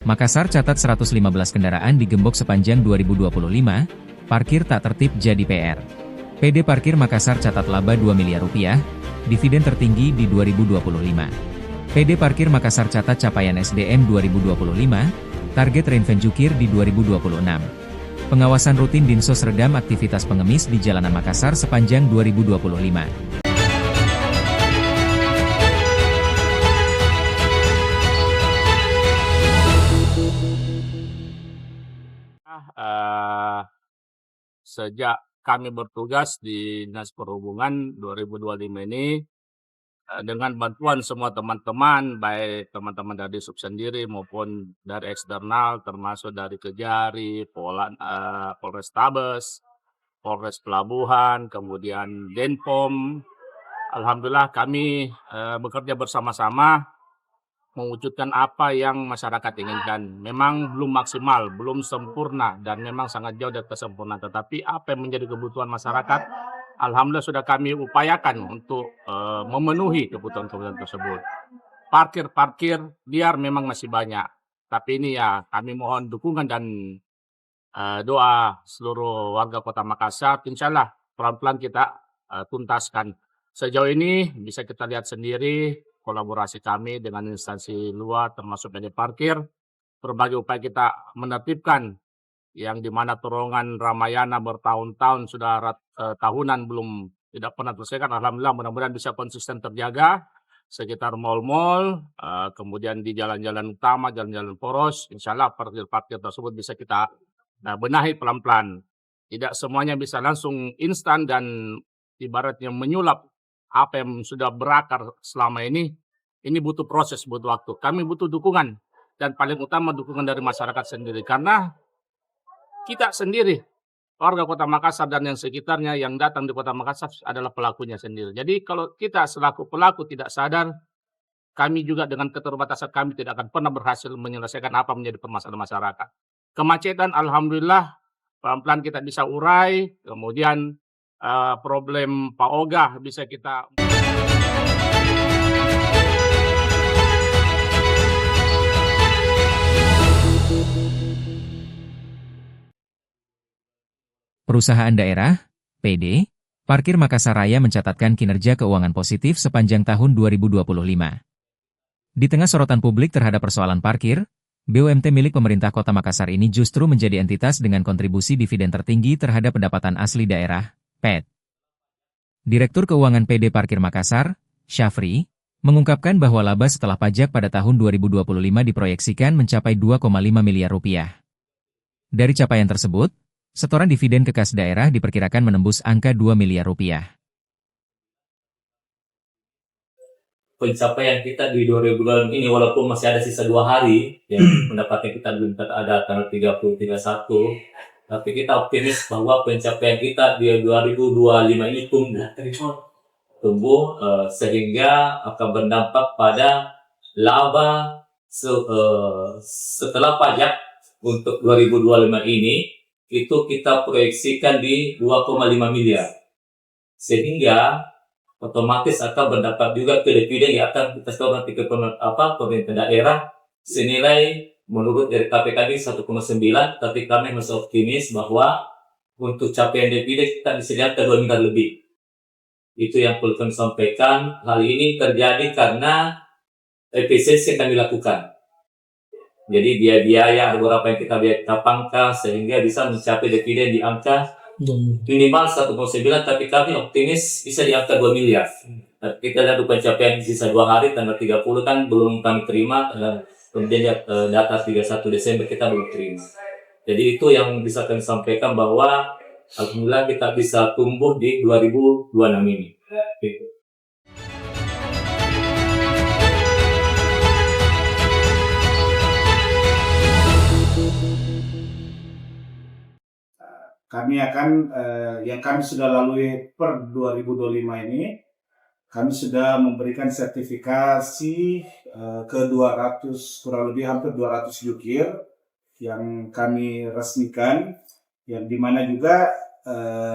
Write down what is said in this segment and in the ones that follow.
Makassar catat 115 kendaraan digembok sepanjang 2025, parkir tak tertib jadi PR. PD Parkir Makassar catat laba 2 miliar rupiah, dividen tertinggi di 2025. PD Parkir Makassar catat capaian SDM 2025, target Renvenjukir di 2026. Pengawasan rutin Dinsos redam aktivitas pengemis di jalanan Makassar sepanjang 2025. Sejak kami bertugas di Dinas Perhubungan 2025 ini, dengan bantuan semua teman-teman, baik teman-teman dari sub sendiri maupun dari eksternal, termasuk dari Kejari, Polrestabes, Polres Pelabuhan, kemudian Denpom. Alhamdulillah kami bekerja bersama-sama mewujudkan apa yang masyarakat inginkan. Memang belum maksimal, belum sempurna, dan memang sangat jauh dari kesempurnaan. Tetapi apa yang menjadi kebutuhan masyarakat, alhamdulillah sudah kami upayakan untuk memenuhi kebutuhan-kebutuhan tersebut. Parkir liar memang masih banyak, tapi ini ya kami mohon dukungan dan doa seluruh warga Kota Makassar. Insya Allah pelan-pelan kita tuntaskan. Sejauh ini bisa kita lihat sendiri kolaborasi kami dengan instansi luar termasuk PD Parkir, berbagai upaya kita menertibkan yang dimana terowongan Ramayana bertahun-tahun sudah tahunan belum tidak pernah terselesaikan. Alhamdulillah mudah-mudahan bisa konsisten terjaga sekitar mal-mal, kemudian di jalan-jalan utama, jalan-jalan poros. Insya Allah parkir-parkir tersebut bisa kita benahi pelan-pelan. Tidak semuanya bisa langsung instan dan ibaratnya menyulap apa yang sudah berakar selama ini butuh proses, butuh waktu. Kami butuh dukungan, dan paling utama dukungan dari masyarakat sendiri. Karena kita sendiri, warga Kota Makassar dan yang sekitarnya yang datang di Kota Makassar adalah pelakunya sendiri. Jadi kalau kita selaku pelaku tidak sadar, kami juga dengan keterbatasan kami tidak akan pernah berhasil menyelesaikan apa menjadi permasalahan masyarakat. Kemacetan alhamdulillah pelan-pelan kita bisa urai, kemudian problem Pak Ogah bisa kita. Perusahaan daerah, PD, Parkir Makassar Raya mencatatkan kinerja keuangan positif sepanjang tahun 2025. Di tengah sorotan publik terhadap persoalan parkir, BUMT milik pemerintah Kota Makassar ini justru menjadi entitas dengan kontribusi dividen tertinggi terhadap pendapatan asli daerah, PED. Direktur Keuangan PD Parkir Makassar, Syafri, mengungkapkan bahwa laba setelah pajak pada tahun 2025 diproyeksikan mencapai 2,5 miliar rupiah. Dari capaian tersebut, setoran dividen ke kas daerah diperkirakan menembus angka 2 miliar rupiah. Pencapaian kita di 2020 ini walaupun masih ada sisa 2 hari, ya, pendapatnya kita belum ada tanggal 30, 31, tapi kita optimis bahwa pencapaian kita di 2025 ini tumbuh sehingga akan berdampak pada laba setelah pajak untuk 2025 ini itu kita proyeksikan di 2,5 miliar, sehingga otomatis akan berdampak juga ke dividen yang akan kita setor nanti ke pemerintah daerah senilai menurut dari KPKB 1,9, tapi kami masih optimis bahwa untuk capaian dividen kita disediakan 2 miliar lebih. Itu yang perlu kami sampaikan. Hal ini terjadi karena efisiensi yang kami lakukan. Jadi biaya beberapa yang kita pangkas sehingga bisa mencapai dividen di angka minimal 1,9, tapi kami optimis bisa di angka 2 miliar. Kita lihat pencapaian sisa 2 hari, tanggal 30 kan belum kami terima, kemudian data 31 Desember kita belum terima. Jadi itu yang bisa kami sampaikan bahwa alhamdulillah kita bisa tumbuh di 2026 ini. Kami akan, yang kami sudah lalui per 2025 ini, kami sudah memberikan sertifikasi ke 200, kurang lebih hampir 200 jukir yang kami resmikan, yang dimana juga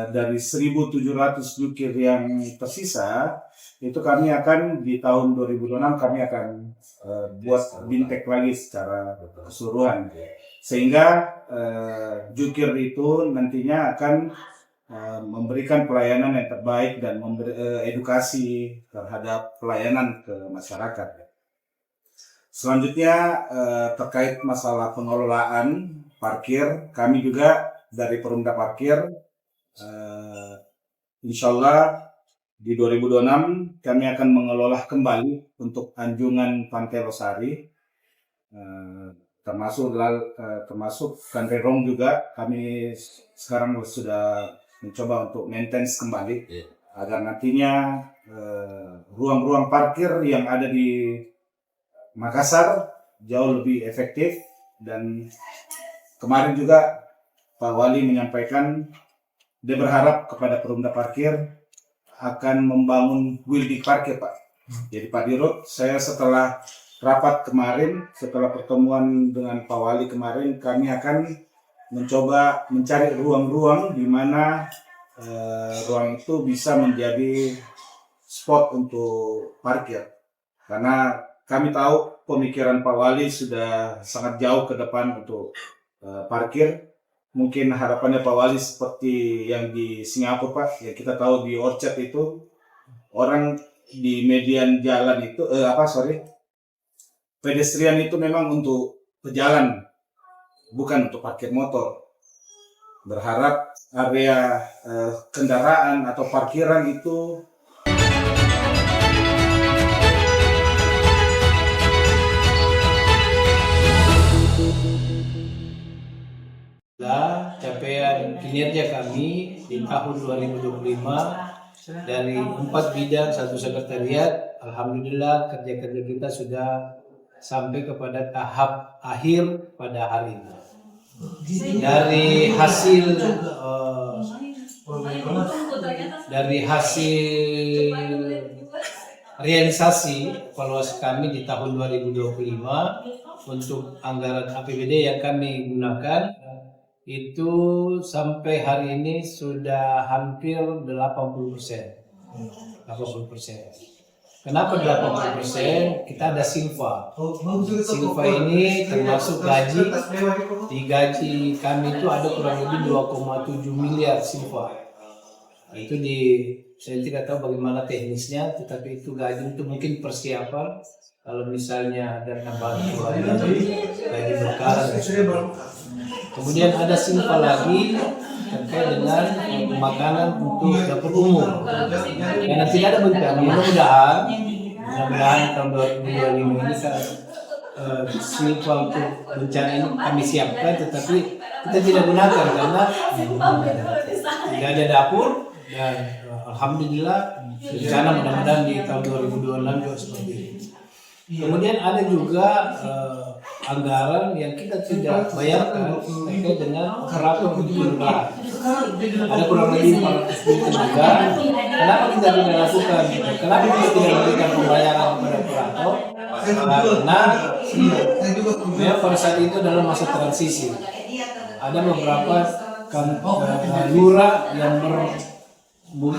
dari 1.700 jukir yang tersisa, itu kami akan di tahun 2026 kami akan buat bintek lagi secara keseluruhan, sehingga jukir itu nantinya akan memberikan pelayanan yang terbaik dan memberi edukasi terhadap pelayanan ke masyarakat. Selanjutnya terkait masalah pengelolaan parkir, kami juga dari Perumda Parkir insya Allah di 2026 kami akan mengelola kembali untuk anjungan Pantai Losari, termasuk Pantai Rong juga kami sekarang sudah mencoba untuk maintenance kembali agar nantinya ruang-ruang parkir yang ada di Makassar jauh lebih efektif. Dan kemarin juga Pak Wali menyampaikan dia berharap kepada Perumda Parkir akan membangun building parkir, Pak. Jadi Pak Dirut, saya setelah rapat kemarin, setelah pertemuan dengan Pak Wali kemarin, kami akan mencoba mencari ruang-ruang di mana ruang itu bisa menjadi spot untuk parkir. Karena kami tahu pemikiran Pak Wali sudah sangat jauh ke depan untuk parkir. Mungkin harapannya Pak Wali seperti yang di Singapura, Pak. Ya kita tahu di Orchard itu orang di median jalan itu pedestrian itu memang untuk pejalan, bukan untuk parkir motor. Berharap area kendaraan atau parkiran itu capaian kinerja kami di tahun 2025 dari 4 bidang 1 sekretariat. Alhamdulillah kerja-kerja kita sudah sampai kepada tahap akhir pada hari ini. Dari hasil realisasi evaluasi kami di tahun 2025 untuk anggaran APBD yang kami gunakan itu sampai hari ini sudah hampir 80%. Kenapa 80%? Kita ada silva. Silva ini termasuk gaji. Di gaji kami itu ada kurang lebih 2,7 miliar silva. Itu saya tidak tahu bagaimana teknisnya, tetapi itu gaji itu mungkin persiapan. Kalau misalnya ada tambahan gaji berkala. Kemudian ada silva lagi terkait dengan makanan untuk dapur umum. Karena tidak ada bencana, mudah-mudahan tahun 2025 ini silva untuk bencana ini kami siapkan, tetapi kita tidak gunakan karena tidak ada dapur. Dan alhamdulillah bencana mudah-mudahan di tahun 2026 juga seperti ini. Kemudian ada juga anggaran yang kita tidak bayarkan terkait dengan operator untuk kelurahan. Ada kurang lebih 400 juta juga. Kenapa kita tidak lakukan? Kenapa kita tidak memberikan pembayaran kepada operator? Karena pada saat itu adalah masa transisi. Ada beberapa lurah yang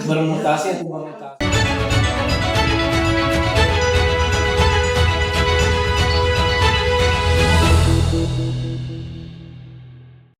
bermutasi atau bermutasi.